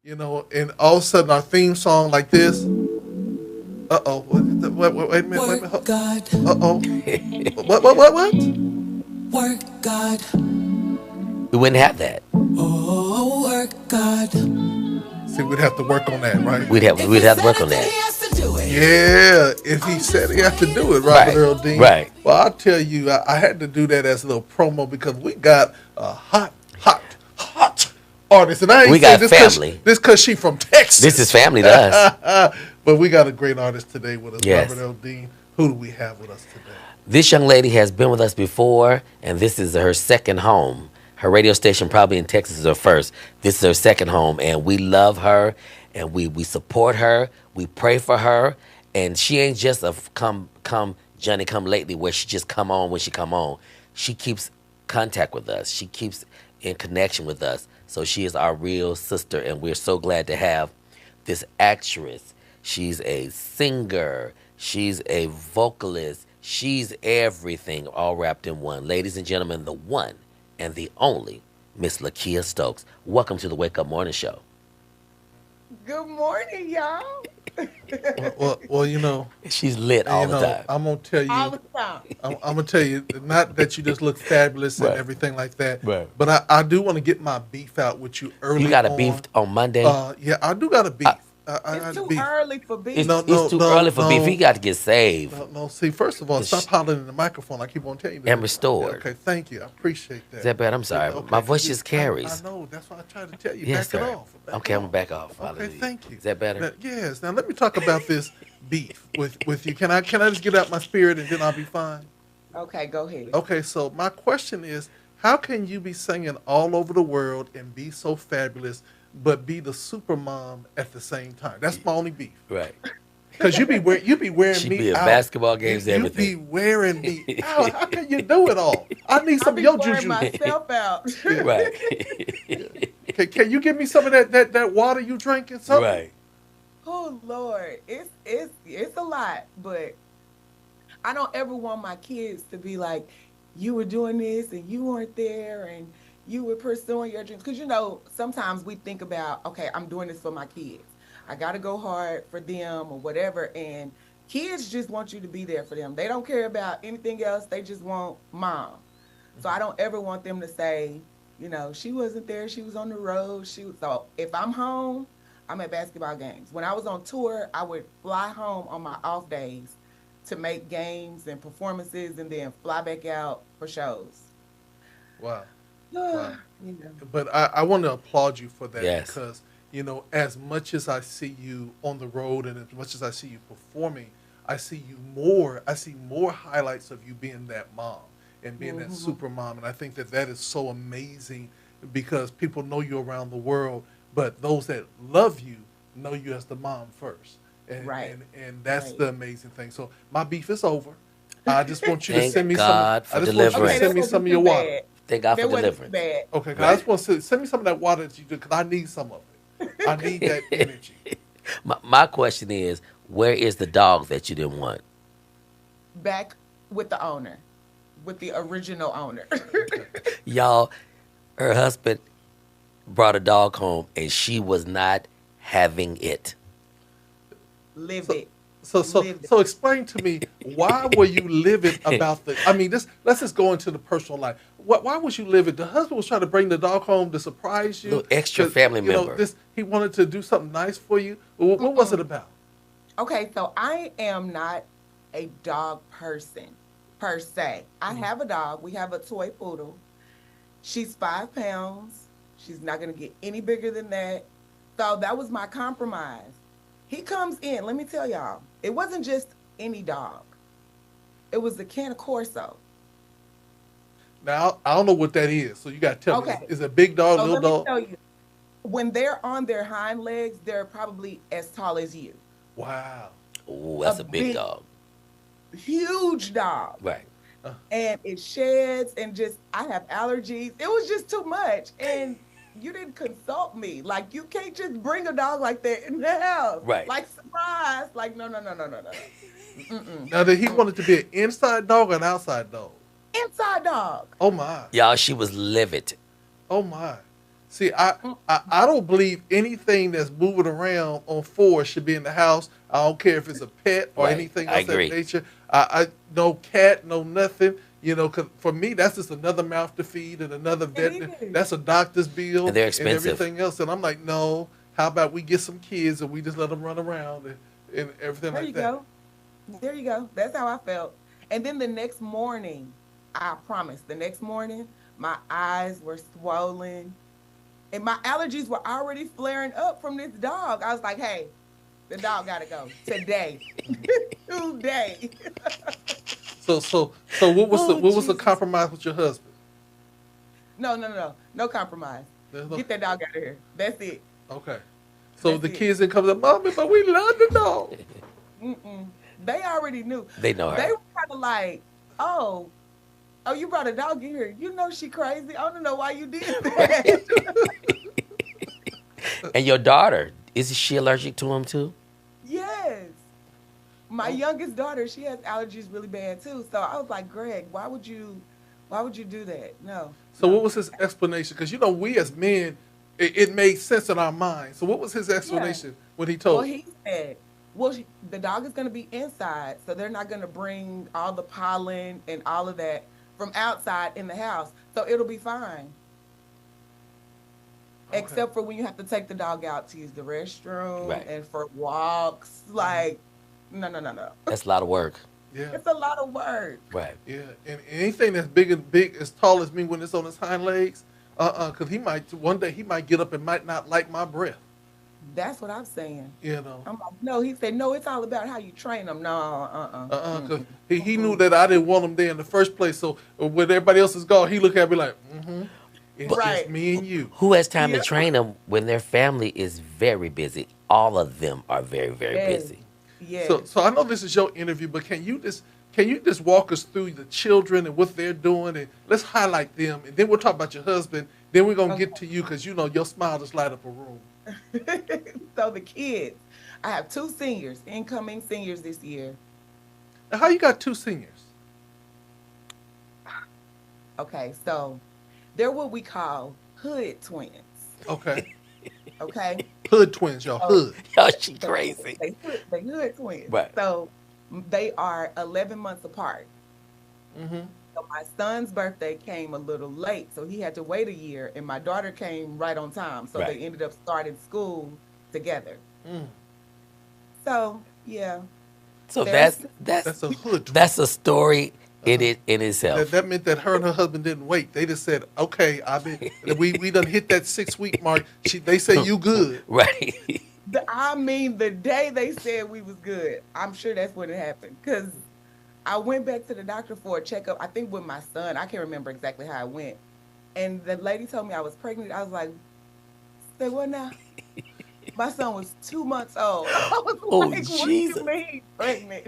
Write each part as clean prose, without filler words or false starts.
and all of a sudden our theme song like this. Uh oh, wait a minute, wait a minute. Work God, Uh oh, what? work God, We wouldn't have that. oh work God. See, we'd have to work on that, right? If We'd he have to said work it, on then that. he has to do it. Yeah, if he I'm said just he had to do it, waiting. Robert Right. Earl Dean. Right. Well, I'll tell you, I had to do that as a little promo because we got a hot artist, and I ain't We saying got this because family. she from This is Texas, family to us. but we got a great artist today with us, Robert Yes. Earl Dean. Who do we have with us today? This young lady has been with us before, and this is her second home. Her radio station, probably in Texas, is her first. This is her second home, and we love her, and we support her. We pray for her, and she ain't just a come Johnny come lately where she just come on when she come on. She keeps contact with us. She keeps in connection with us. So she is our real sister, and we're so glad to have this actress. She's a singer. She's a vocalist. She's everything all wrapped in one. Ladies and gentlemen, the one and the only Miss Lakia Stokes. Welcome to the Wake Up Morning Show. Good morning, y'all. Well, She's lit all the time. I'm gonna tell All you, the time. I'm gonna tell you, not that you just look fabulous and Right. everything like that, Right. but I do want to get my beef out with you You early got a beef on. on Monday? Yeah, I do got a beef. Uh, I It's got a too beef. early for it's beef. No, it's no, too no, early for beef. He no, got to get saved no. See, first of all, stop hollering in the microphone. I keep on telling you that. and restored. Okay, thank you. I appreciate that. Is that bad? I'm sorry. Okay, My voice you- just I carries. know. That's why I try to tell you. Yes, Back it sir. off. Okay, I'm gonna back off. Okay, Hallelujah. thank you. Is that better? Yes. Now let me talk about this beef with you. Can I just get out my spirit and then I'll be fine? Okay, go ahead. Okay, so my question is, how can you be singing all over the world and be so fabulous, but be the super mom at the same time? That's my only beef. Right. Because you be wearing She me be at out. basketball games, You be everything. wearing me out. How can you do it all? I need I some of be your wearing juju. myself out. Yeah. Right. Can you give me some of that water you drinking? Something? Right. Oh Lord, it's a lot, but I don't ever want my kids to be like, you were doing this and you weren't there and you were pursuing your dreams. Because sometimes we think about, okay, I'm doing this for my kids. I got to go hard for them or whatever. And kids just want you to be there for them. They don't care about anything else. They just want mom. So I don't ever want them to say, she wasn't there. She was on the road. So if I'm home, I'm at basketball games. When I was on tour, I would fly home on my off days to make games and performances and then fly back out for shows. Wow. Wow. you know. But I want to applaud you for that Yes. because as much as I see you on the road and as much as I see you performing, I see you more. I see more highlights of you being that mom and being that Hmm. super mom, and I think that is so amazing because people know you around the world, but those that love you know you as the mom first, and Right. and that's Right. the amazing thing. So my beef is over. I just want you to Thank send me some. God for I just want you to Okay, deliverance. send that me some wasn't of too your water. bad. Thank God for That wasn't too deliverance. bad. Okay, 'cause I Right. just want to send me some of that water that you do because I need some of it. I need that energy. My question is, where is the dog that you didn't want? Back with the owner, with the original owner. Okay. Y'all, her husband brought a dog home and she was not having it. Live So, it. so Live it. so explain to me why were you livid about the? I mean, this. Let's just go into the personal life. Why was you livid? The husband was trying to bring the dog home to surprise you. Little extra 'Cause, family member. This he wanted to do something nice for you. What was it about? Okay, so I am not a dog person per se. I Mhm. have a dog. We have a toy poodle. She's 5 pounds. She's not going to get any bigger than that. So that was my compromise. He comes in, let me tell y'all, it wasn't just any dog, it was the Can Corso. Now I don't know what that is, so you got to tell me. Okay, Is it a big dog, so little let me dog? tell you, when they're on their hind legs, they're probably as tall as you. Wow. Oh, A that's a big big, dog. huge dog. Right. Uh, And it sheds and just I have allergies. It was just too much. And you didn't consult me. Like you can't just bring a dog like that in the house. Right. Like surprise. Like no, no, no, no, no, no, no. Mm-mm. now did he Mm. wanted to be an inside dog or an outside dog? Inside dog. Oh my. Y'all, she was livid. Oh my. See, I don't believe anything that's moving around on four should be in the house. I don't care if it's a pet or Right. anything I else of that agree. nature. I no cat, no nothing. You know, 'cause for me, that's just another mouth to feed and another vet. It is. That's a doctor's bill And they're expensive. everything else. And I'm like, no. How about we get some kids and we just let them run around and everything There like you that. go. There you go. That's how I felt. And then the next morning, I promise, the next morning, my eyes were swollen and my allergies were already flaring up from this dog. I was like, hey, the dog got to go today. Today. So Oh, what was the Jesus. compromise with your husband? No. No compromise. There's no- Get that dog out of here. That's it. Okay. So That's the it. kids didn't come to mommy, but we love the dog. Mm-mm. They already knew. They know They her. were kind of like, oh, you brought a dog in here. You know she crazy. I don't know why you did that. And your daughter, is she allergic to him too? Yes. My youngest daughter, she has allergies really bad too. So I was like, Greg, why would you do that? No. So no. what was his explanation? Because we as men, it made sense in our mind. So what was his explanation when he told? Well, he said, the dog is going to be inside, so they're not going to bring all the pollen and all of that from outside in the house. So it'll be fine. Okay. Except for when you have to take the dog out to use the restroom Right. and for walks. Like, no. That's a lot of work. Yeah, It's a lot of work. Right. yeah. And anything that's big as tall as me when it's on his hind legs, because one day he might get up and might not like my breath. That's what I'm saying. You know. I'm like, no. He said, no, it's all about how you train them. No, Because he knew that I didn't want him there in the first place. So when everybody else is gone, he look at me like, it's Right. just me and you. Who has time Yeah. to train them when their family is very busy? All of them are very, very Yes. busy. Yeah. So I know this is your interview, but can you just walk us through the children and what they're doing, and let's highlight them, and then we'll talk about your husband. Then we're gonna get to you because your smile just light up a room. So the kids, I have 2 seniors, incoming seniors this year. Now, how you got 2 seniors? Okay, so they're what we call hood twins. Okay, Okay, hood twins, y'all. Hood. Yo, she crazy. They hood twins. Right. So they are 11 months apart. Mm-hmm. So my son's birthday came a little late, so he had to wait a year, and my daughter came right on time. So Right. they ended up starting school together. Mm. So yeah, So There's- That's a hood. Twin. that's a story in itself. That meant that her and her husband didn't wait. They just said, "Okay, we done hit that 6-week mark." They say you good. Right. the day they said we was good, I'm sure that's when it happened. Because I went back to the doctor for a checkup, I think with my son. I can't remember exactly how it went. And the lady told me I was pregnant. I was like, say what now? My son was 2 months old. I was Oh, like, what do Jesus. you mean pregnant?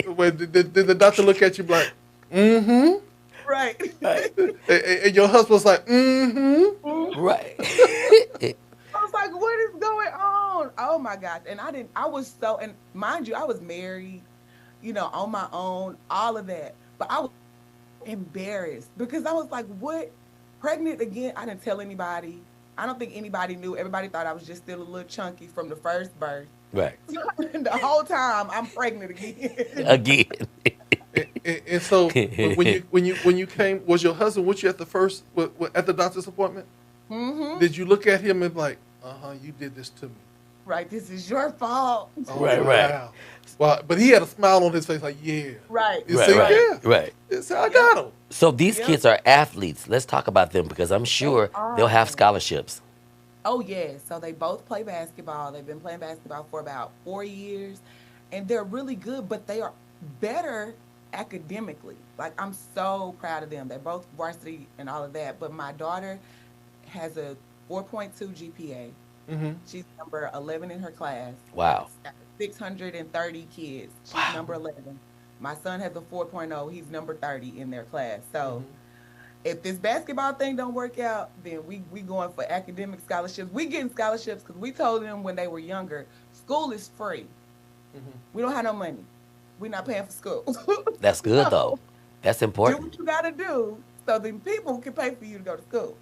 When did the doctor look at you like, mm-hmm? Right. And your husband was like, mm-hmm. Right. I was like, what is going on? Oh my gosh. And and mind you, I was married, on my own, all of that. But I was embarrassed because I was like, what? Pregnant again? I didn't tell anybody. I don't think anybody knew. Everybody thought I was just still a little chunky from the first birth. Right. The whole time I'm pregnant again. Again. And so when you came, was your husband with you at at the doctor's appointment? Mm-hmm. Did you look at him and like, you did this to me? Right. This is your fault. Oh, Right. Wow. Well, but he had a smile on his face, like, yeah. Right. You Right. see, Right. yeah. Right. You see, I got him. So these Yep. kids are athletes. Let's talk about them because I'm sure they'll have scholarships. Oh, yeah. So they both play basketball. They've been playing basketball for about 4 years. And they're really good, but they are better academically. Like, I'm so proud of them. They're both varsity and all of that. But my daughter has a 4.2 GPA. Mm-hmm. She's number 11 in her class. Wow. 630 kids. She's Wow. number 11. My son has a 4.0. He's number 30 in their class. So if this basketball thing don't work out, then we going for academic scholarships. We getting scholarships because we told them when they were younger, school is free. Mm-hmm. We don't have no money. We're not paying for school. That's good No. though. That's Do important. what you got to do so then people can pay for you to go to school.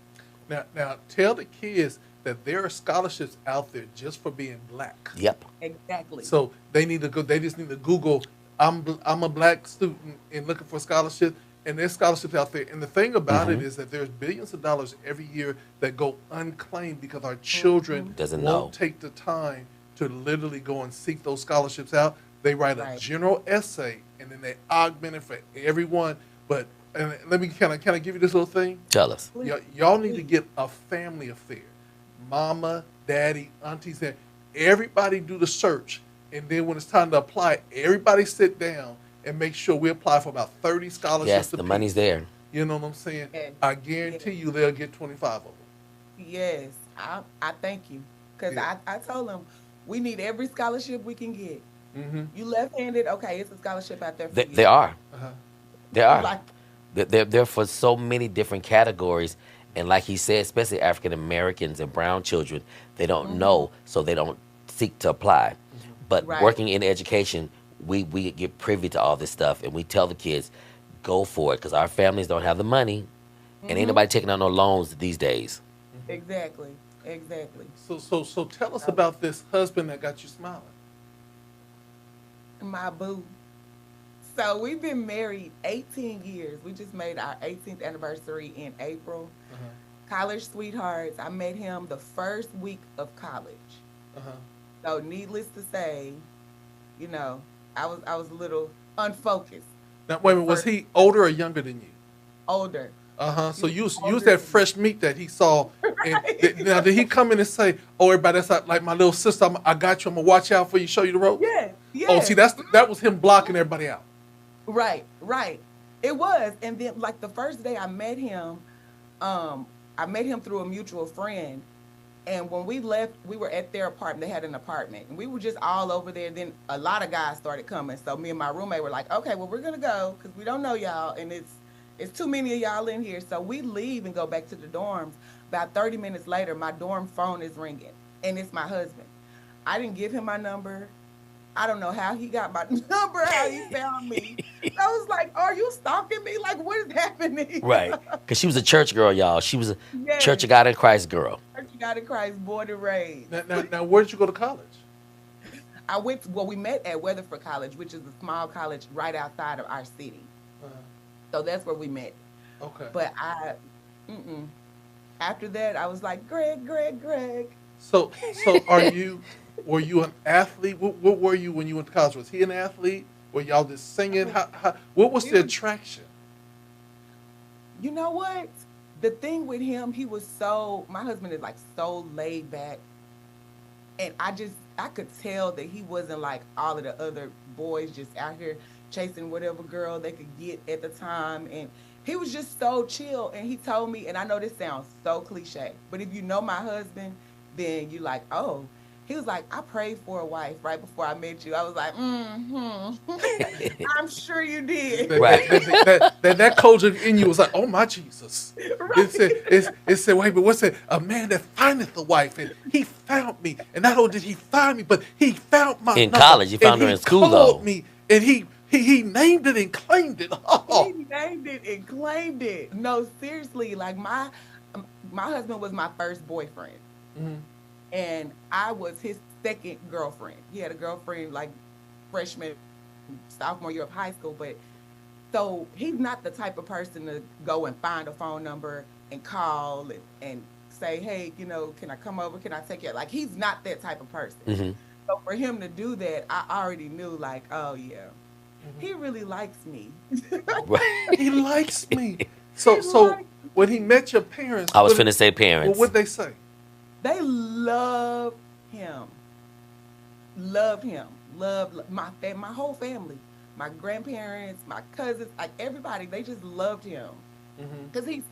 Now tell the kids that there are scholarships out there just for being black. Yep. Exactly. So they need to go. They just need to Google. I'm a black student and looking for scholarship, and there's scholarships out there. And the thing about it is that there's billions of dollars every year that go unclaimed because our children Doesn't won't know. take the time to literally go and seek those scholarships out. They write a Right. general essay and then they augment it for everyone. But and let me kind of give you this little thing. Tell us. Y'all need to get a family affair. Mama, daddy, aunties, and everybody do the search. And then when it's time to apply, everybody sit down and make sure we apply for about 30 scholarships. Yes, the apiece. money's there. You know what I'm saying? Yeah. I guarantee you they'll get 25 of them. Yes, I thank you. Because Yeah. I told them we need every scholarship we can get. Mm-hmm. You left-handed, okay, it's a scholarship out there for They, you. they are. Uh-huh. They are. Like, They're for so many different categories. And like he said, especially African Americans and brown children, they don't know, so they don't seek to apply. But Right. working in education, we get privy to all this stuff, and we tell the kids, go for it, because our families don't have the money, and ain't nobody taking out no loans these days. exactly. So tell us about this husband that got you smiling. My boo. So we've been married 18 years. We just made our 18th anniversary in April. College sweethearts. I met him the first week of college. Uh-huh. So needless to say, you know, I was a little unfocused. Now, wait a minute, was he older or younger than you? Older. Uh-huh. So you was older that than fresh meat that he saw. And Right. now, did he come in and say, oh, everybody, that's like my little sister, I got you, I'm going to watch out for you, show you the ropes? Yeah. Yeah. Oh, see, that was him blocking everybody out. Right. It was. And then like the first day I met him through a mutual friend. And when we left, we were at their apartment. They had an apartment. And we were just all over there. Then a lot of guys started coming. So me and my roommate were like, okay, well, we're going to go because we don't know y'all. And it's too many of y'all in here. So we leave and go back to the dorms. About 30 minutes later, my dorm phone is ringing. And it's my husband. I didn't give him my number. I don't know how he got my number, how he found me. I was like, are you stalking me? Like, what is happening? Right. Because she was a church girl, y'all. She was a Yes. Church of God in Christ girl. Church of God in Christ, born and raised. Now, where did you go to college? We met at Weatherford College, which is a small college right outside of our city. Uh-huh. So that's where we met. Okay. But after that, I was like, Greg. So were you an athlete? What were you when you went to college? Was he an athlete? Were y'all just singing? What was the attraction? You know what? The thing with him, my husband is like so laid back. And I could tell that he wasn't like all of the other boys just out here chasing whatever girl they could get at the time. And he was just so chill. And he told me, and I know this sounds so cliche, but if you know my husband, then you like, oh. He was like, I prayed for a wife right before I met you. I was like, I'm sure you did. Right. That culture in you was like, oh my Jesus. Right. It said, wait, but what's it? A man that findeth the wife, and he found me. And not only did he find me, but he found my In number, college, he found and her in school, called though. me, and he named it and claimed it. Oh. He named it and claimed it. No, seriously, like my husband was my first boyfriend. Mhm. And I was his second girlfriend. He had a girlfriend like freshman, sophomore year of high school. But so he's not the type of person to go and find a phone number and call and say, hey, can I come over? Can I take you? Like, he's not that type of person. Mhm. So for him to do that, I already knew like, oh yeah, he really likes me. Right. He likes me. So when he met your parents, I was finna say parents. What'd they say? They love him. Loved him. Loved my whole family. My grandparents, my cousins, like everybody, they just loved him. Because he's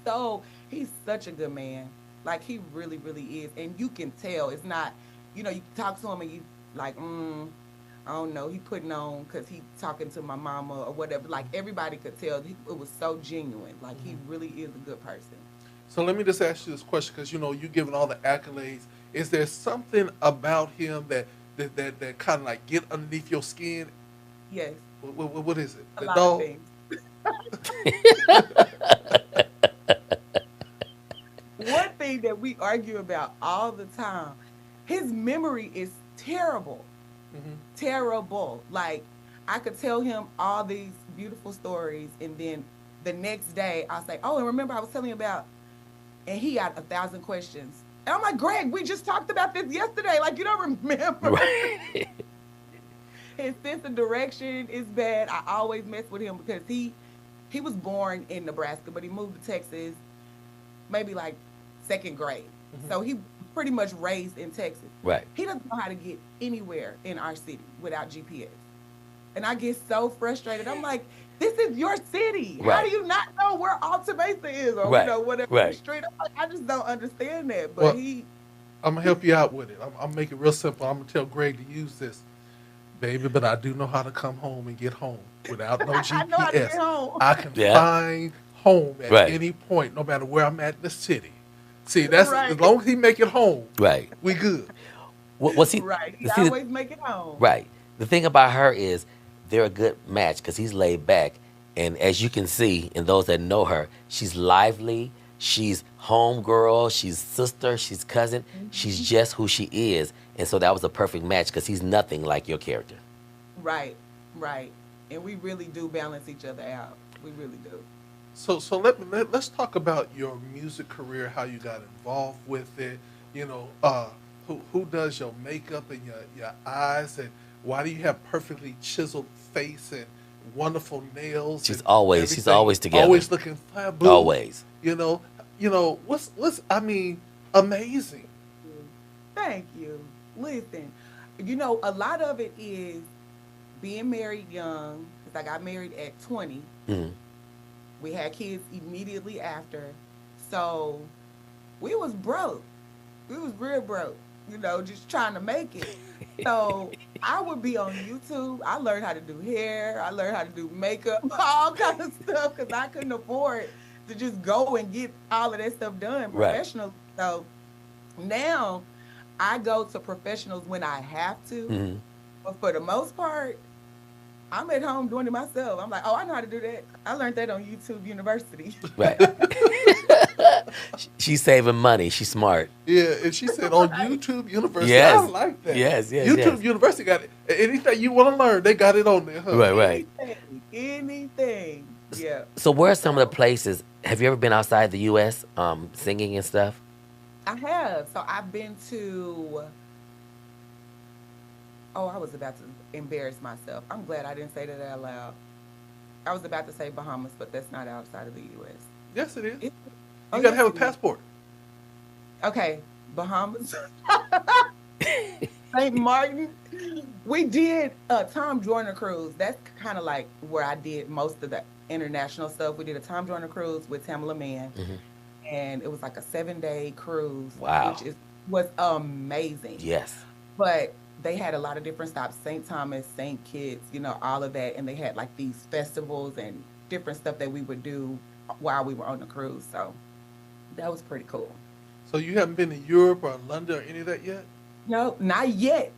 such a good man. Like, he really, really is. And you can tell it's not, you talk to him and you like, I don't know, he putting on because he talking to my mama or whatever. Like, everybody could tell it was so genuine. Like, he really is a good person. So let me just ask you this question, because you giving all the accolades. Is there something about him that kind of like get underneath your skin? Yes. What is it? A The lot dog? of things. One thing thing that we argue about all the time. His memory is terrible, Hmm. terrible. Like I could tell him all these beautiful stories, and then the next day I'll say, "Oh, and remember I was telling you about," and he got 1,000 questions. And I'm like, Greg, we just talked about this yesterday. Like you don't remember. Right. His sense of direction is bad. I always mess with him because he was born in Nebraska, but he moved to Texas maybe like second grade. Hmm. So he pretty much raised in Texas. Right. He doesn't know how to get anywhere in our city without GPS. And I get so frustrated. I'm like, this is your city. How Right. do you not know where Alta Mesa is or Right. whatever Right. street? I'm like, I just don't understand that. But Well, he I'm gonna help you out with it. I'm make it real simple. I'm gonna tell Greg to use this, baby. But I do know how to come home and get home without no I know how to get GPS. home. I can Yeah. find home at Right. any point, no matter where I'm at in the city. See, that's Right. as long as he make it home, Right. we good. What's he? Right. He see, always make it home. right. The thing about her is they're a good match because he's laid back, and as you can see, and those that know her, she's lively. She's homegirl. She's sister. She's cousin. She's just who she is, and so that was a perfect match because he's nothing like your character. Right. Right. And we really do balance each other out. We really do. So let's talk about your music career, how you got involved with it. You know, who does your makeup and your eyes, and why do you have perfectly chiseled face and wonderful nails? She's and always everything? together. Always looking fabulous. Always. What's I mean, amazing. Thank you. Listen, a lot of it is being married young, because I got married at 20. Mhm. We had kids immediately after. So we was broke. We was real broke, just trying to make it. So I would be on YouTube. I learned how to do hair. I learned how to do makeup, all kind of stuff, because I couldn't afford to just go and get all of that stuff done Right. professional. So now I go to professionals when I have to. Mhm. But for the most part, I'm at home doing it myself. I'm like, oh, I know how to do that. I learned that on YouTube University. Right. She's saving money. She's smart. Yeah, and she said on YouTube University. Yes. I like that. Yes, yes, YouTube yes. University got it. Anything you want to learn, they got it on there. Huh? Right. Anything. Yeah. So where are some of the places? Have you ever been outside the U.S. Singing and stuff? I have. So I've been to. Oh, I was about to embarrass myself. I'm glad I didn't say that out loud. I was about to say Bahamas, but that's not outside of the U.S. Yes, it is. It- You oh, got to yes, have a it is. passport. Okay, Bahamas. St. Martin. We did Tom Joyner cruise. That's kind of like where I did most of the international stuff. We did a Tom Joyner cruise with Tamala Mann, Mhm. and it was like a 7-day cruise. Wow. Which was amazing. Yes. But they had a lot of different stops, St. Thomas, St. Kitts, all of that. And they had like these festivals and different stuff that we would do while we were on the cruise. So that was pretty cool. So you haven't been to Europe or London or any of that yet? No, not yet.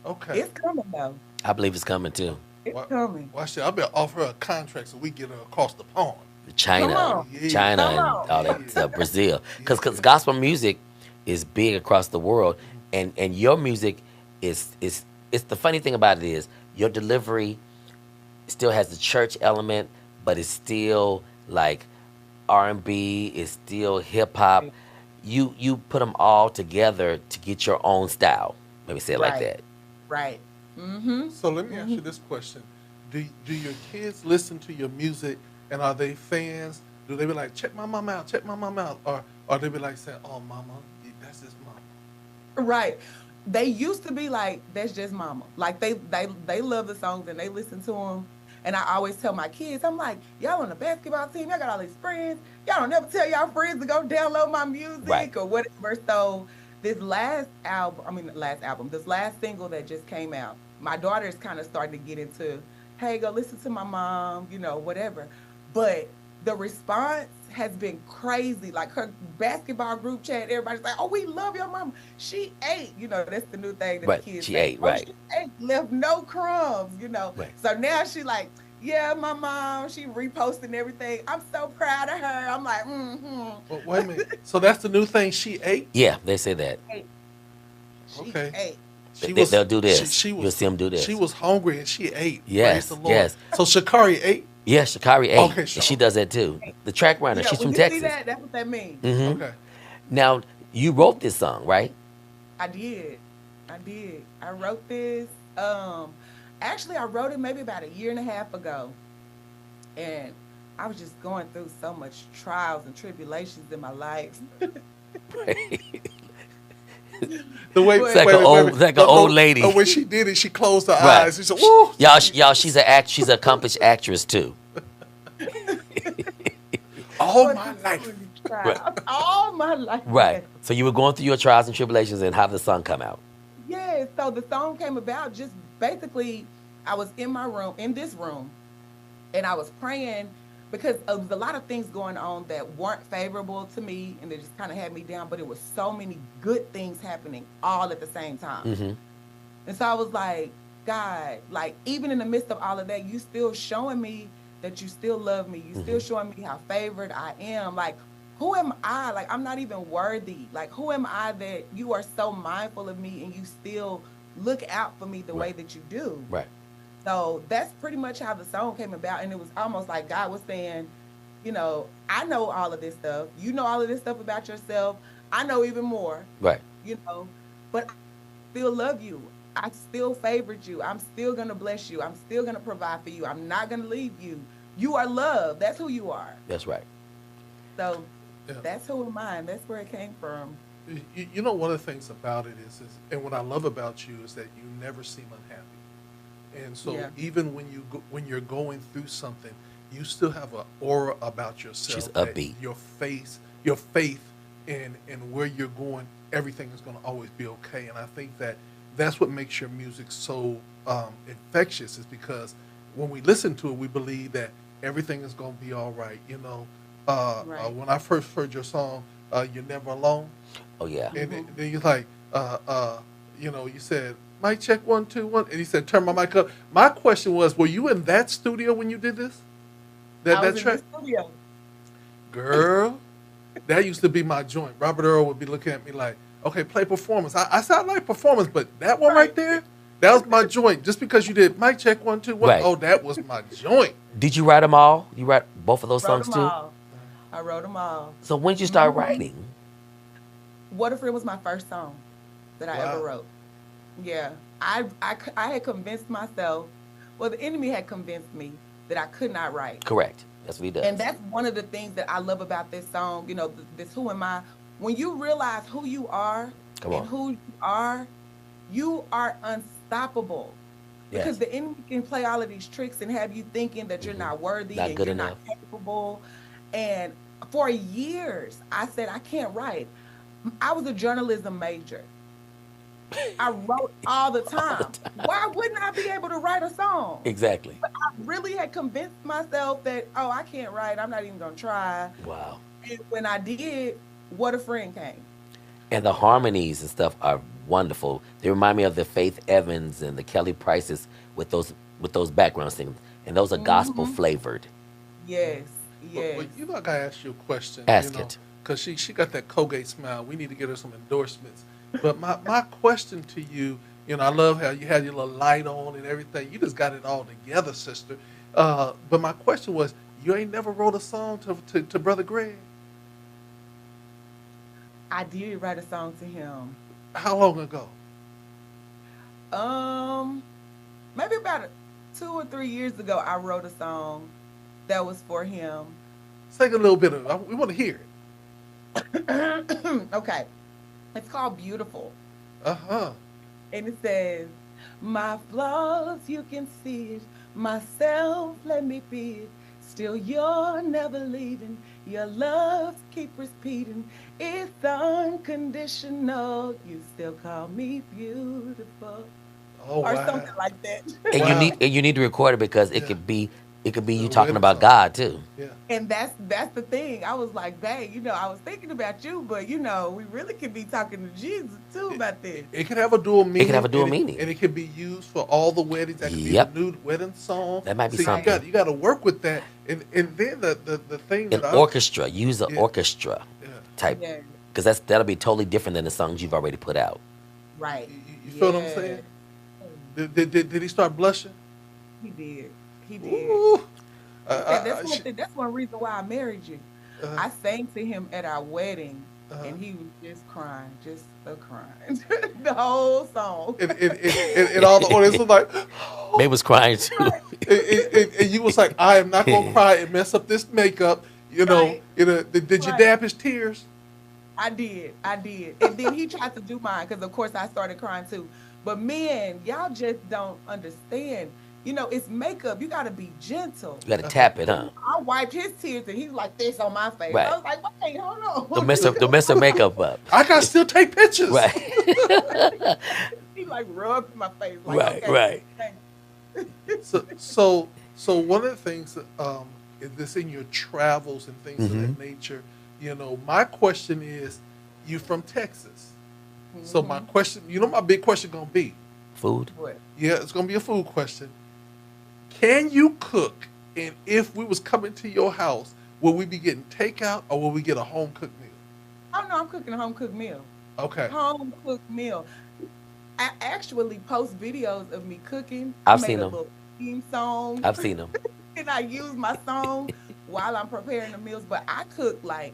Okay. It's coming though. I believe it's coming too. It's What? coming. Watch that. I better offer her a contract so we get her across the pond. China, Come on. Yeah. China, Come and on. all that stuff. Brazil, because Yeah. gospel music is big across the world, and your music is it's the funny thing about it is your delivery still has the church element, but it's still like R&B. It's still hip hop. You put them all together to get your own style. Let me say it like Right. that. Right. Mm-hmm. So let me ask you this question: Do your kids listen to your music, and are they fans? Do they be like, check my mom out, check my mom out, or they be like saying, oh mama, that's just mama. Right. They used to be like, that's just mama. Like they love the songs and they listen to them. And I always tell my kids, I'm like, y'all on the basketball team, y'all got all these friends. Y'all don't never tell y'all friends to go download my music Right. or whatever. So this last single that just came out, my daughter's kind of starting to get into, hey, go listen to my mom, whatever. But the response has been crazy. Like her basketball group chat, everybody's like, oh, we love your mom. She ate, that's the new thing that Right. the kids She say. ate, Oh, right. she ate, left no crumbs, Right. So now she like, Yeah, my mom, she reposting everything. I'm so proud of her. I'm like, Well, wait a minute. So that's the new thing she ate? Yeah, they say that. Hey, she Okay. ate. She They'll was do she this. she You'll was see them do she this. was hungry and she ate. Praise the Yes, Lord. yes. So Shakari ate? Yeah, Shakari ate. Okay, And so she does that too. The track runner, Yeah, she's when from you see Texas. that, that's what that means. Hmm. okay. Now, you wrote this song, right? I did. I did. I wrote this. Um, Actually, I wrote it maybe about a year and a half ago, and I was just going through so much trials and tribulations in my life. The way It's But like wait, an wait, wait, old, wait. it's like an old lady. When she did it, she closed her Right. eyes. She said, "Woo!" Y'all, she's an accomplished actress too. All going my through so life. many Right. trials all my life. Right. Yes. So you were going through your trials and tribulations, and how did the song come out? Yeah. So the song came about just basically, I was in my room, in this room, and I was praying because of a lot of things going on that weren't favorable to me and they just kind of had me down, but it was so many good things happening all at the same time. Hmm. And so I was like, God, like even in the midst of all of that, you still showing me that you still love me. You Hmm. still showing me how favored I am. Like, who am I? Like, I'm not even worthy. Like, who am I that you are so mindful of me and you still look out for me the Right. way that you do? Right. So that's pretty much how the song came about. And it was almost like God was saying, I know all of this stuff. You know all of this stuff about yourself. I know even more, Right. but I still love you. I still favored you. I'm still going to bless you. I'm still going to provide for you. I'm not going to leave you. You are love. That's who you are. That's right. So Yeah. that's who am I. And that's where it came from. You know, one of the things about it is, and what I love about you is that you never seem unhappy. And so Yeah. even when you're going through something, you still have an aura about yourself. She's that upbeat. Your faith, and where you're going, everything is going to always be okay. And I think that that's what makes your music so infectious, is because when we listen to it, we believe that everything is going to be all right. Right. When I first heard your song, "You're Never Alone," Oh yeah. and Mhm. then you're like, you said, "Mic check 1 2 1," and he said, "Turn my mic up." My question was, were you in that studio when you did this? I That was in track, the studio. girl. That used to be my joint. Robert Earl would be looking at me like, "Okay, play performance." I said, "I like performance," but that one right Right. there, that was my joint. Just because you did mic check 1 2 1, Right. oh, that was my joint. Did you write them all? You write both of those Wrote songs them too? all. I wrote them all. So when did you start Mhm. writing? What If It was my first song that I ever Wow. wrote. Yeah. I had convinced myself, well, the enemy had convinced me that I could not write. Correct. That's what he does. And that's one of the things that I love about this song, this Who Am I? When you realize who you are Come and on. who you are unstoppable. Yes. Because the enemy can play all of these tricks and have you thinking that you're Hmm. not worthy Not and good you're enough. not capable. And for years, I said, I can't write. I was a journalism major. I wrote all the All the time. time. Why wouldn't I be able to write a song? Exactly. I really had convinced myself that, oh, I can't write. I'm not even going to try. Wow. And when I did, What a Friend came. And the harmonies and stuff are wonderful. They remind me of the Faith Evans and the Kelly Prices with those background singers, and those are gospel Hmm. flavored. Yes, But yes. I gotta ask you a question. Ask it. Because she got that Colgate smile. We need to get her some endorsements. But my question to you, I love how you had your little light on and everything. You just got it all together, sister. But my question was, you ain't never wrote a song to Brother Greg? I did write a song to him. How long ago? Um, Maybe about 2 or 3 years ago, I wrote a song that was for him. Take a little bit of it. We want to hear it. Okay. It's called Beautiful. Uh-huh. And it says, my flaws, you can see it. Myself, let me be it. Still, you're never leaving. Your love keep repeating. It's unconditional. You still call me beautiful. Oh, Or wow. something like that. And Wow. you need to record it because it Yeah. could be It could be you The talking wedding about song. God too. Yeah. And that's the thing. I was like, dang, I was thinking about you, but we really could be talking to Jesus too It, about this. it can have a dual It could have meaning, a dual meaning. and it can be used for all the weddings. That could be the Yep, new wedding song. that might be So something. you got to work with that, and then the thing An that I orchestra, use an yeah orchestra yeah type, Yeah, because that'll be totally different than the songs you've already put out. right. you feel what I'm Yeah, saying? Did he start blushing? he did. He did. Ooh, That's one thing. That's one reason why I married you. uh, I sang to him at our wedding, uh, and he was just crying, just a crying, the whole song. and all the audience was like, May was crying too. Right, and you was like, I am not gonna cry and mess up this makeup. right, Did you right. dab his tears? I did. And then he tried to do mine because, of course, I started crying too. But men, y'all just don't understand. It's makeup. You got to be gentle. You got to tap it, huh? I wiped his tears and he was like this on my face. I Right. was like, wait, hold Don't on. mess her makeup up. I can still take pictures. Right. He like rubbed my face. Like, Right. okay, Right. okay. So one of the things is this in your travels and things of Hmm. that nature. My question is, you from Texas? So my question, my big question gonna be, Food. What? yeah, it's gonna be a food question. Can you cook? And if we was coming to your house, will we be getting takeout or will we get a home cooked meal? Oh, no, I'm cooking a home cooked meal. Okay. Home cooked meal. I actually post videos of me cooking. I I've made seen a them. little theme song. I've seen them. And I use my song while I'm preparing the meals. But I cook like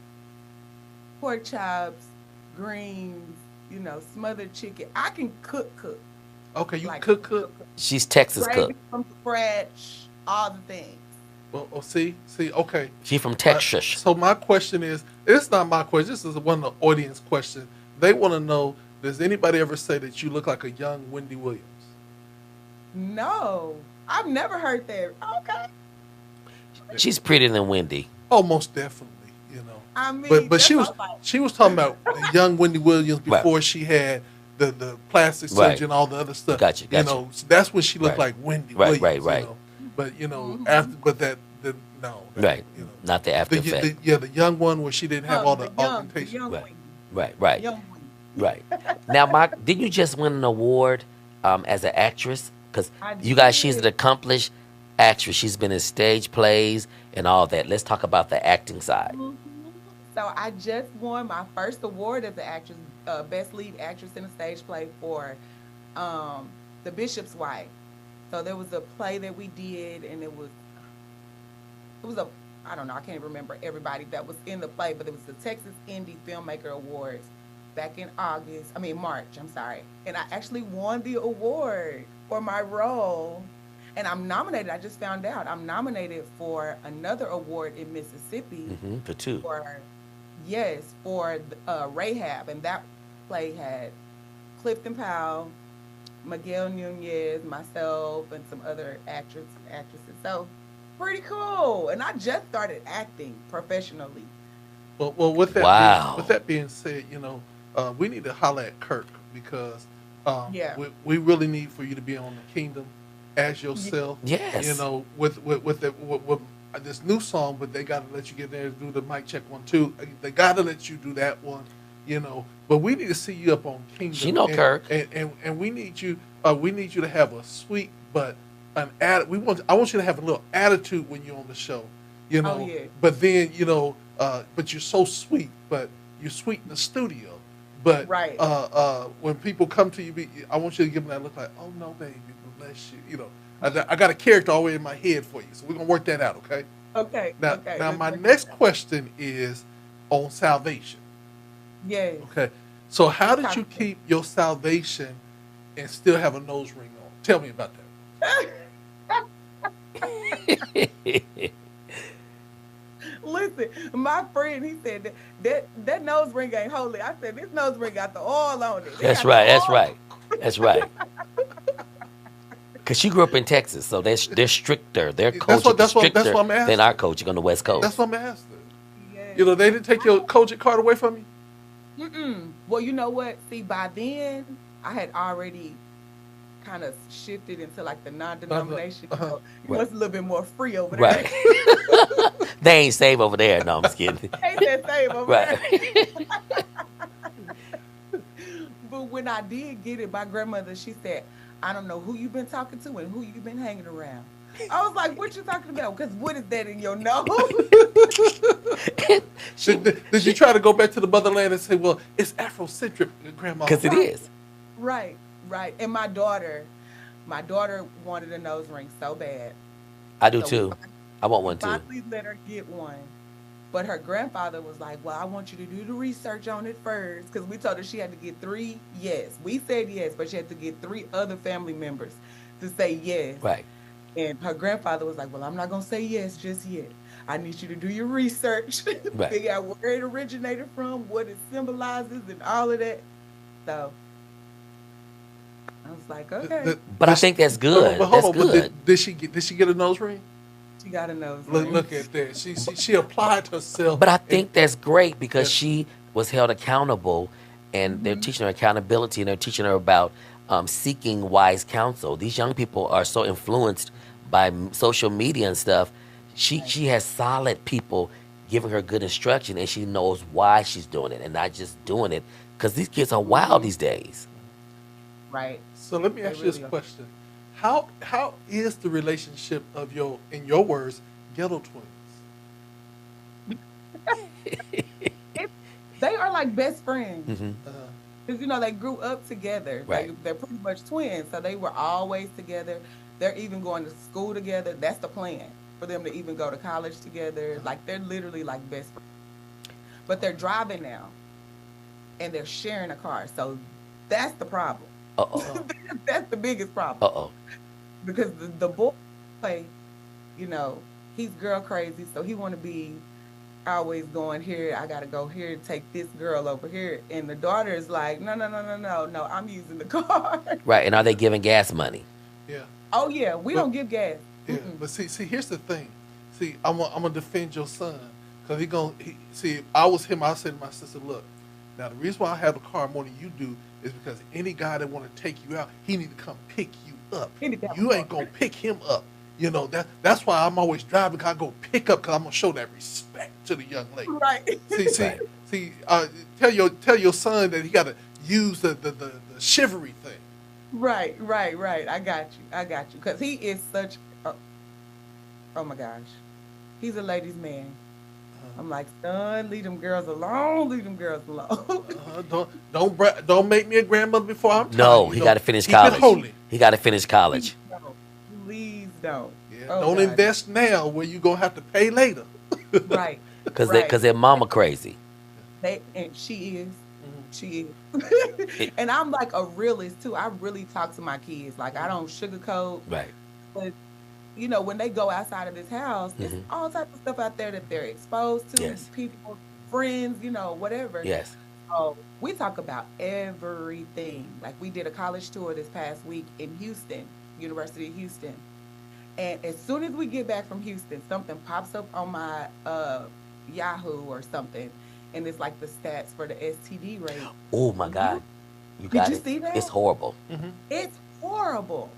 pork chops, greens, smothered chicken. I can cook. Okay, you Like cook. She's Texas cook. gravy from scratch, all the things. Well, see, okay. She from Texas. So my question is, it's not my question. This is one of the audience questions. They want to know: does anybody ever say that you look like a young Wendy Williams? No, I've never heard that. Okay. She's prettier than Wendy. Oh, most definitely. I mean, But that's she what was I'm like, she was talking about the young Wendy Williams Right. before she had the plastic Right. surgery and all the other stuff. Gotcha. So that's when she looked Right. like Wendy Right, Williams. right. But Mhm. after, but no. Right. Not the after The, effect. the young one where she didn't have all the the augmentation. young Right. Wendy, Right. young Wendy. Right. Now, Mark, didn't you just win an award as an actress? Because I you guys, she's did. an accomplished actress. She's been in stage plays and all that. Let's talk about the acting side. Mhm. So I just won my first award as an actress, best lead actress in a stage play for The Bishop's Wife. So there was a play that we did, and it was a I don't know, I can't remember everybody that was in the play, but it was the Texas Indie Filmmaker Awards back in March, I'm sorry. And I actually won the award for my role. And I'm nominated, I just found out, I'm nominated for another award in Mississippi For two. for, yes, for Rahab. And that play had Clifton Powell, Miguel Nunez, myself, and some other actresses. So pretty cool. And I just started acting professionally. Well, Wow. with that being said, we need to holler at Kirk because Yeah. we really need for you to be on the Kingdom as yourself. Yes. With this new song, but they got to let you get there and do the mic check 1 2. They got to let you do that one. But we need to see you up on Kingdom. She know Kirk. And we need you. We need you to have a sweet but I want you to have a little attitude when you're on the show. Oh, yeah. But then but you're so sweet. But you're sweet in the studio. But Right. When people come to you, I want you to give them that look like, oh no, baby, bless you. I got a character already in my head for you, so we're gonna work that out, okay? Okay. Now, okay. now let's my break next it down. question is on salvation. Yes. Okay, so how did Talk you to me. keep your salvation and still have a nose ring on? Tell me about that. Listen, my friend, he said that nose ring ain't holy. I said, this nose ring got the oil on it. It That's got right. the That's oil. right. That's right. Because she grew up in Texas, so they're stricter. Their culture is that's what stricter I'm than asking. our culture on the West Coast. That's what I'm asking. Yes. They didn't take your coaching card away from you? Mm-mm. Well, you know what? See, by then, I had already kind of shifted into like the Uh-huh. non-denomination. You Uh-huh. know, he Right. was a little bit more free over there. Right. They ain't safe over there. No, I'm just kidding. Ain't that same over Right. there. But when I did get it, my grandmother, she said, I don't know who you've been talking to and who you've been hanging around. I was like, what you talking about? Because what is that in your nose? She, Did you try to go back to the motherland and say, well, it's Afrocentric, Grandma? because it Right, is. right, right. And my daughter wanted a nose ring so bad. I do So we too. I want one too. finally let her get one. But her grandfather was like, well, I want you to do the research on it first. Because we told her she had to get three yes. We said yes, but she had to get three other family members to say yes. Right. And her grandfather was like, well, I'm not going to say yes just yet. I need you to do your research, Right. figure out where it originated from, what it symbolizes, and all of that. So I was like, okay. But I think that's good. But hold That's on. But good. did she get a nose ring? She got a nose Look, ring. look at that. She applied herself. But I and- think that's great because Yeah. she was held accountable, and they're teaching her accountability, and they're teaching her about seeking wise counsel. These young people are so influenced by social media and stuff. She has solid people giving her good instruction, and she knows why she's doing it, and not just doing it because these kids are wild these days. Right. So let me They ask you this really are. question: How is the relationship of your, in your words, ghetto twins? It, they are like best friends. Hmm. Uh, Because you know they grew up together. Right. They're pretty much twins, so they were always together. They're even going to school together. That's the plan for them to even go to college together. Like they're literally like best friends. But they're driving now, and they're sharing a car. So that's the problem. Uh oh. That's the biggest problem Uh oh. because the boy, you know, he's girl crazy, so he want to be always going here. I gotta go here, take this girl over here, and the daughter is like, no, no, no, no, no, no. I'm using the car. Right. And are they giving gas money? yeah, Oh yeah, we But- don't give gas. yeah. Mm-mm. But see, here's the thing. See, I'm gonna defend your son because see. If I was him, I said to my sister, look. Now the reason why I have a car more than you do is because any guy that want to take you out, he need to come pick you up. He need to have You a ain't car. gonna pick him up. You know that's why I'm always driving. Cause I go pick up because I'm gonna show that respect to the young lady. Right. See, Right. see. Tell your son that he got to use the chivalry thing. Right. I got you. Because he is such. Oh my gosh, he's a ladies' man. I'm like, son, leave them girls alone. Leave them girls alone. Don't make me a grandmother before I'm tired. No, you he know. got to finish Keep it college. holy. He got to finish college. No, please don't. Yeah, Oh, don't God. invest now where you gonna have to pay later. Right. Because Right. their mama crazy. And she is. Mhm. She is. And I'm like a realist too. I really talk to my kids. Like I don't sugarcoat. Right. But you know, when they go outside of this house, there's Mhm. all types of stuff out there that they're exposed to. Yes. People, friends, you know, whatever. Yes. So we talk about everything. Like we did a college tour this past week in Houston, University of Houston. And as soon as we get back from Houston, something pops up on my Yahoo or something, and it's like the stats for the STD rate. Oh my God. You Did got you it. see that? It's horrible. It's horrible.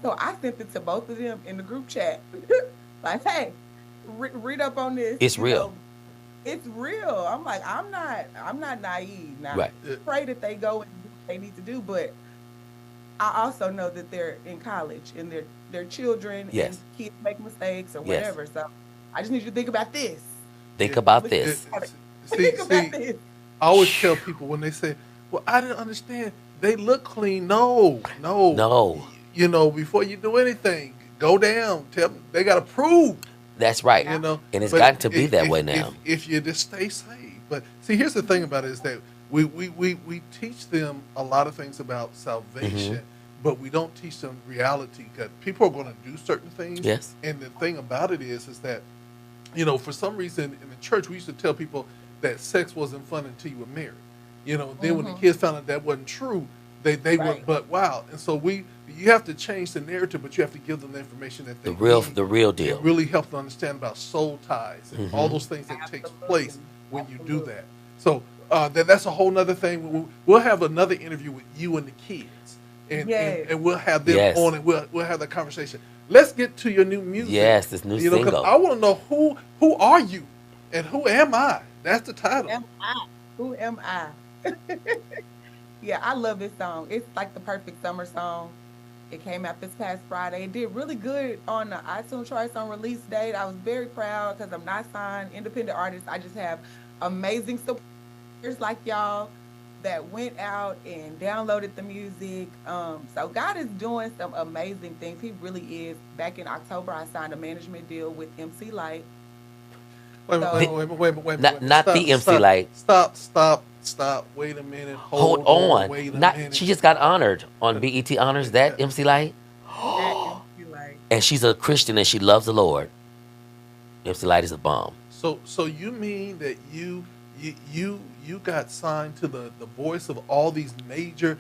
So I sent it to both of them in the group chat. Like, hey, read up on this. It's you real. know. It's real. I'm like, I'm not naive. Now Right. I pray that they go and do what they need to do, but I also know that they're in college and they're children Yes. and kids make mistakes or Yes. whatever. So I just need you to think about this. Think Yeah. about Look this. at it. See, Think about see, this. I always tell people when they say, "Well, I didn't understand. They look clean." No. No. You know, before you do anything, go down. Tell them they got to prove. That's right. You know, And it's but gotten to be that way now. If you just stay safe. But see, here's the thing about it is that we teach them a lot of things about salvation, Mm-hmm. but we don't teach them reality because people are going to do certain things. Yes. And the thing about it is that, you know, for some reason in the church we used to tell people that sex wasn't fun until you were married. You know, then when the kids found out that wasn't true, they were Right. but wow. And so you have to change the narrative, but you have to give them the information that they The real need. deal. It really helps them understand about soul ties and all those things that takes place when you do that. So that's a whole nother thing. We'll have another interview with you and the kids Yes. and we'll have them Yes. on, and we'll have that conversation. Let's get to your new music. Yes, this new Because single. I want to know who are you and who am I? That's the Who title. am I? Who am I? Yeah, I love this song. It's like the perfect summer song. It came out this past Friday. It did really good on the iTunes charts on release date. I was very proud because I'm not signed, independent artist. I just have amazing supporters like y'all that went out and downloaded the music. So God is doing some amazing things. He really is. Back in October, I signed a management deal with MC Light. Wait a minute, So wait a minute. Not the MC Light. Stop. Wait a minute. Hold Hold on. on. Wait a Not minute. she just got honored on BET Honors. That MC Light, that MC Light. and she's a Christian and she loves the Lord. MC Light is a bomb. So you mean that you got signed to the voice of all these major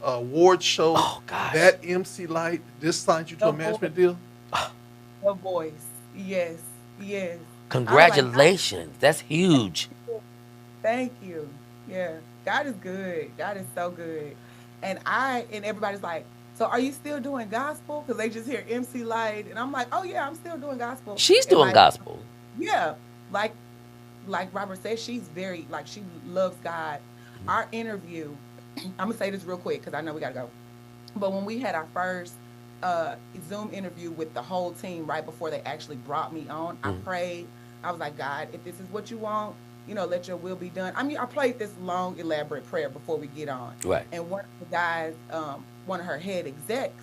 award shows? Oh gosh. That MC Light just signed you to a The management deal? The voice. Yes. Yes. Congratulations. That's huge. Thank you. Yeah. God is good. God is so good. And everybody's like, so are you still doing gospel? Because they just hear MC Light. And I'm like, oh yeah, I'm still doing gospel. She's And doing like, gospel. yeah. Like Robert said, she's very like she loves God. Our interview, I'm gonna say this real quick because I know we gotta go. But when we had our first Zoom interview with the whole team right before they actually brought me on, I prayed. I was like, God, if this is what you want, let your will be done. I mean, I played this long, elaborate prayer before we get on. Right. And one of the guys, one of her head execs,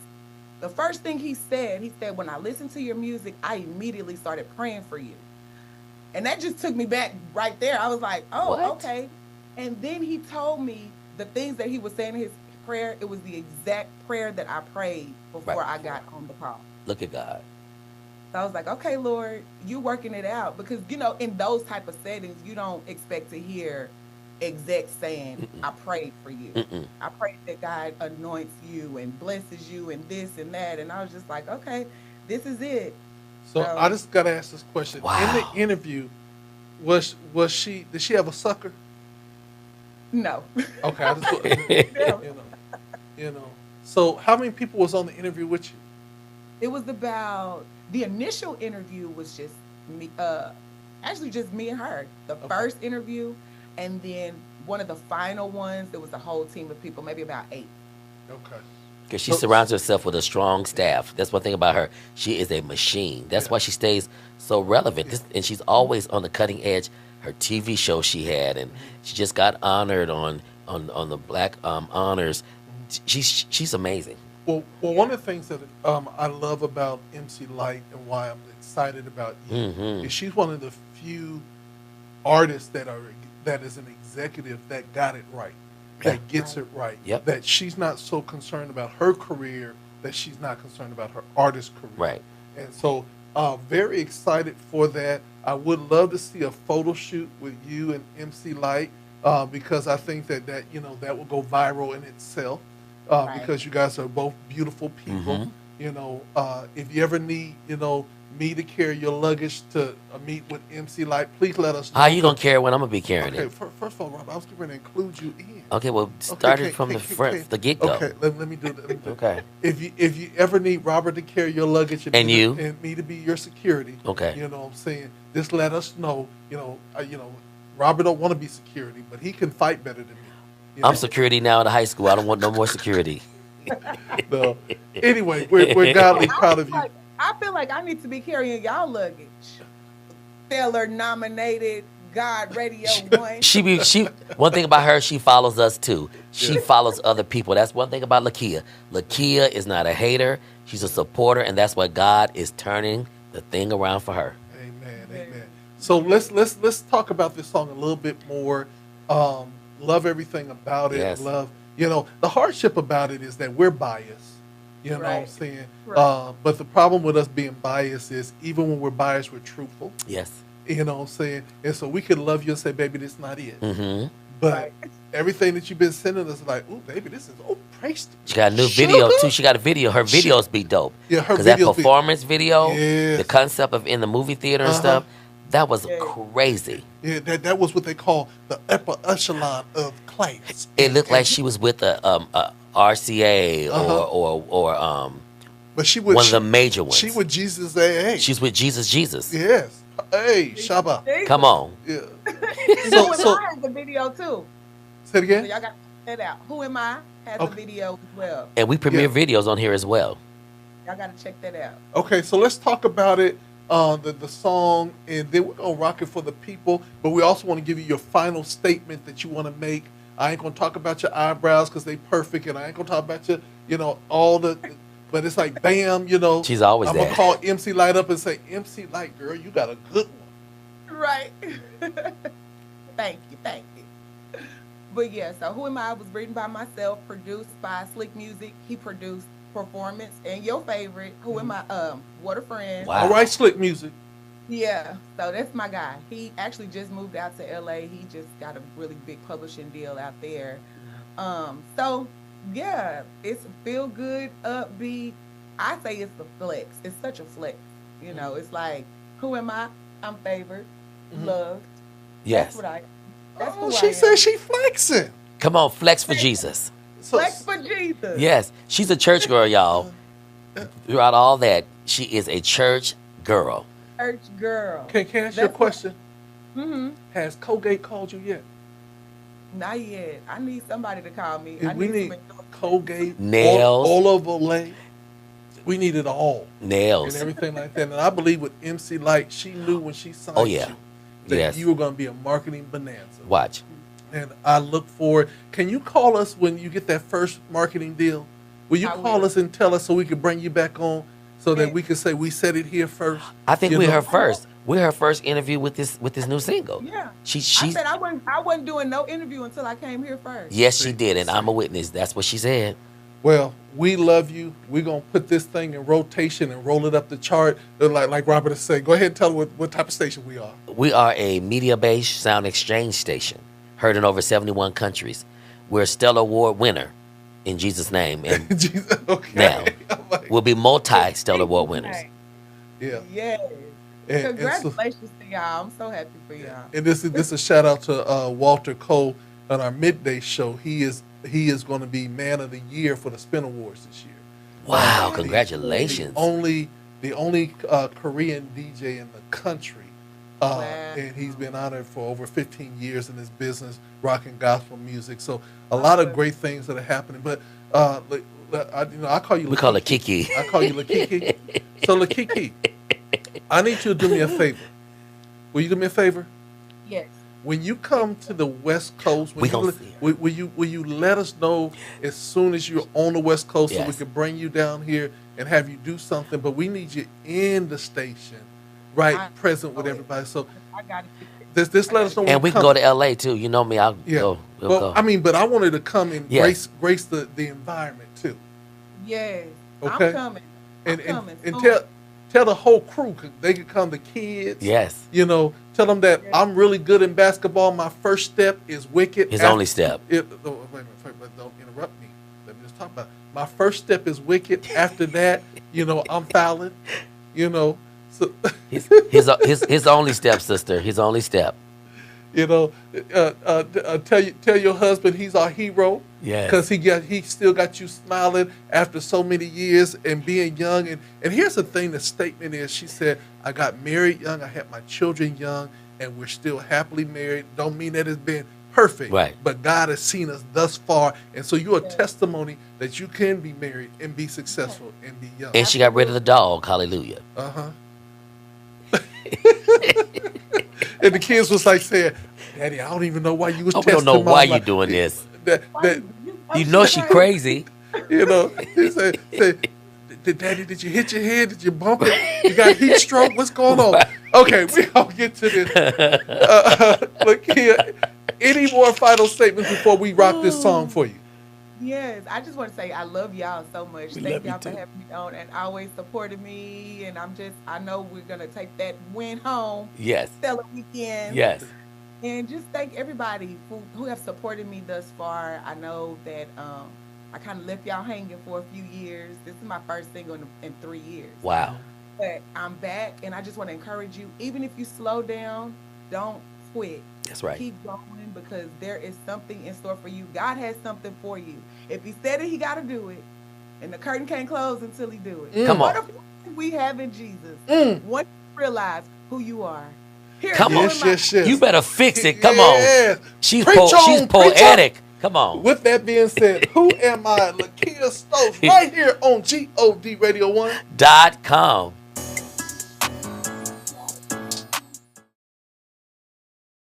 the first thing he said, when I listened to your music, I immediately started praying for you. And that just took me back right there. I was like, oh, What? okay. And then he told me the things that he was saying in his prayer. It was the exact prayer that I prayed before Right. I got on the call. Look at God. So I was like, okay, Lord, you working it out. Because, in those type of settings, you don't expect to hear execs saying, I prayed for you. Mm-mm. I pray that God anoints you and blesses you and this and that. And I was just like, okay, this is it. So So- I just gotta ask this question. In Wow. the interview, did she have a sucker? No. Okay, I just So how many people was on the interview with you? It was about the initial interview was just me, actually just me and her. The Okay. first interview, and then one of the final ones, there was a whole team of people, maybe about 8. Okay. Because she So- surrounds herself with a strong staff. That's one thing about her. She is a machine. That's Yeah. why she stays so relevant. And she's always on the cutting edge. Her TV show she had, and she just got honored on the Black Honors. She's amazing. Well, one of the things that I love about MC Light and why I'm excited about you Mhm. is she's one of the few artists that is an executive that got it right, that Yeah. gets it right. Yep. That she's not so concerned about her career that she's not concerned about her artist career. Right. And so, very excited for that. I would love to see a photo shoot with you and MC Light because I think that that will go viral in itself Right. because you guys are both beautiful people. Mhm. If you ever need me to carry your luggage to meet with MC Light, please let us know. How you gonna carry it when I'm gonna be carrying Okay, it? first of all, Rob, I was going to include you in. Okay, well, Okay, started can- from can- the can- front, can- the get go. Okay, let me do that. Let me do that. Okay. If you ever need Robert to carry your luggage And me you? and me to be your security, Okay. you know what I'm saying, just let us know. Robert don't want to be security, but he can fight better than me. you I'm know? security now at a high school. I don't want no more security. No. Anyway, we're godly proud of you. I feel like I need to be carrying y'all luggage. Stellar nominated God Radio 1. She one thing about her, she follows us too. She follows other people. That's one thing about Lakia. Lakia is not a hater. She's a supporter, and that's why God is turning the thing around for her. Amen. So let's talk about this song a little bit more. Love everything about it. Yes. Love, the hardship about it is that we're biased. You know what I'm Right. saying? Right. But the problem with us being biased is even when we're biased, we're truthful. Yes. You know what I'm saying? And so we can love you and say, baby, this is not it. Mm-hmm. But Right. everything that you've been sending us is like, oh, baby, this is, praise the She got a new Sugar? video too. She got a video. Her videos be dope. Yeah, her Because that videos be- performance video, Yes. the concept of in the movie theater and Uh-huh. stuff, that was Yeah. crazy. Yeah, that was what they call the upper echelon of class. It looked like she was with a RCA Uh-huh. or But she would one of the major ones. She with Jesus AA. She's with Jesus. Yes. Hey, Shaba. Come on. Yeah. And So Who Am so I has a video too. say it So again. y'all got to check that out. Who Am I has a Okay. video as well. And we premiere Yeah. videos on here as well. Y'all got to check that out. Okay, so let's talk about it. The song, and then we're gonna rock it for the people. But we also want to give you your final statement that you want to make. I ain't gonna talk about your eyebrows because they perfect, and I ain't gonna talk about your, all the. But it's like, bam, She's always I'm there. gonna call MC Light up and say, MC Light, girl, you got a good one. Right. Thank you. But yeah, so Who Am I was written by myself, produced by Slick Music. He produced Performance and your favorite, Who Am I? What a Friend. Wow. All right, Slick Music. Yeah, so that's my guy. He actually just moved out to LA. He just got a really big publishing deal out there. So yeah, it's a feel good, upbeat. I say it's a flex. It's such a flex. It's like, who am I? I'm favored, loved. Yes. That's what I. That's Oh, who I she am. said she flexing. Come on, flex for Jesus. So, Flex for Jesus. Yes. She's a church girl, y'all. Throughout all that, she is a church girl. Church girl. can I ask you a That's question? Mm-hmm. Has Colgate called you yet? Not yet. I need somebody to call me. We need some- Colgate, Nails. Olive Olay. We need it all. Nails. And everything like that. And I believe with MC Light, she knew when she signed Oh, yeah. you that Yes. you were going to be a marketing bonanza. Watch. And I look forward. Can you call us when you get that first marketing deal? Will you I call will. us and tell us so we can bring you back on so that Yeah. we can say we said it here first? I think You we're know? her first. We're her first interview with this new single. Yeah. I She's said I wasn't doing no interview until I came here first. yes, she did, and I'm a witness. That's what she said. Well, we love you. We're going to put this thing in rotation and roll it up the chart. Like Robert is saying, go ahead and tell them what type of station we are. We are a media-based sound exchange station, heard in over 71 countries. We're a Stellar Award winner, in Jesus' name, and Jesus, okay. now I'm like, we'll be multi-Stellar Award winners. yeah. Yes. And so- Congratulations to y'all. I'm so happy for y'all. And this is a shout out to Walter Cole on our midday show. He is going to be Man of the Year for the Spin Awards this year. Wow, The- congratulations. The only Korean DJ in the country. Wow. And he's been honored for over 15 years in this business, rocking gospel music. So a lot of great things that are happening. But I call you. We call her Kiki. I call you Lakiki. So Lakiki, I need you to do me a favor. Will you do me a favor? Yes. When you come to the West Coast, We gonna see her. will you let us know as soon as you're on the West Coast so we Yes. can bring you down here and have you do something? But we need you in the station, right, present with everybody. So I got it. this let us know. When And we you can come. go to LA too. You know me, I'll Yeah. go. We'll Well, go. I mean, but I wanted to come and Yeah. grace the environment too, Yes. Okay. I'm coming. and I'm coming. and soon. tell the whole crew they can come. The kids, Yes. Tell them that Yeah. I'm really good in basketball. My first step is wicked. His only step. Wait a minute, but don't interrupt me. Let me just talk about it. My first step is wicked. After that, I'm fouling. So His only step, sister. His only step. tell your husband he's our hero. Yes. Because he still got you smiling after so many years and being young. And here's the thing: the statement is, she said, "I got married young. I had my children young, and we're still happily married." Don't mean that it's been perfect, Right. But God has seen us thus far, and so you're a testimony that you can be married and be successful and be young. And she got rid of the dog. Hallelujah. And the kids was like saying, "Daddy, I don't even know why you was Oh, we testing don't know Mama." why you doing this. That You know she crazy. he said, "Daddy, did you hit your head? Did you bump it? You got heat stroke? What's going on?" Okay, we gonna get to this. Look here. Any more final statements before we rock this song for you? Yes, I just want to say I love y'all so much. We Thank love you y'all for too. having me on and always supporting me. And I know we're gonna take that win home. Yes. Stellar weekend. Yes. And just thank everybody who have supported me thus far. I know that I kind of left y'all hanging for a few years. This is my first single in 3 years. Wow. But I'm back, and I just want to encourage you. Even if you slow down, don't quit. That's right. Keep going because there is something in store for you. God has something for you. If he said it, he got to do it. And the curtain can't close until he do it. Come What on. if we have in Jesus? Once you realize who you are. Here, Come on. Yes. You better fix it. Come Yes. on. She's Preach on, she's preach on. poetic. Come on. With that being said, who am I? Lakia Stokes, right here on GOD Radio 1. .com.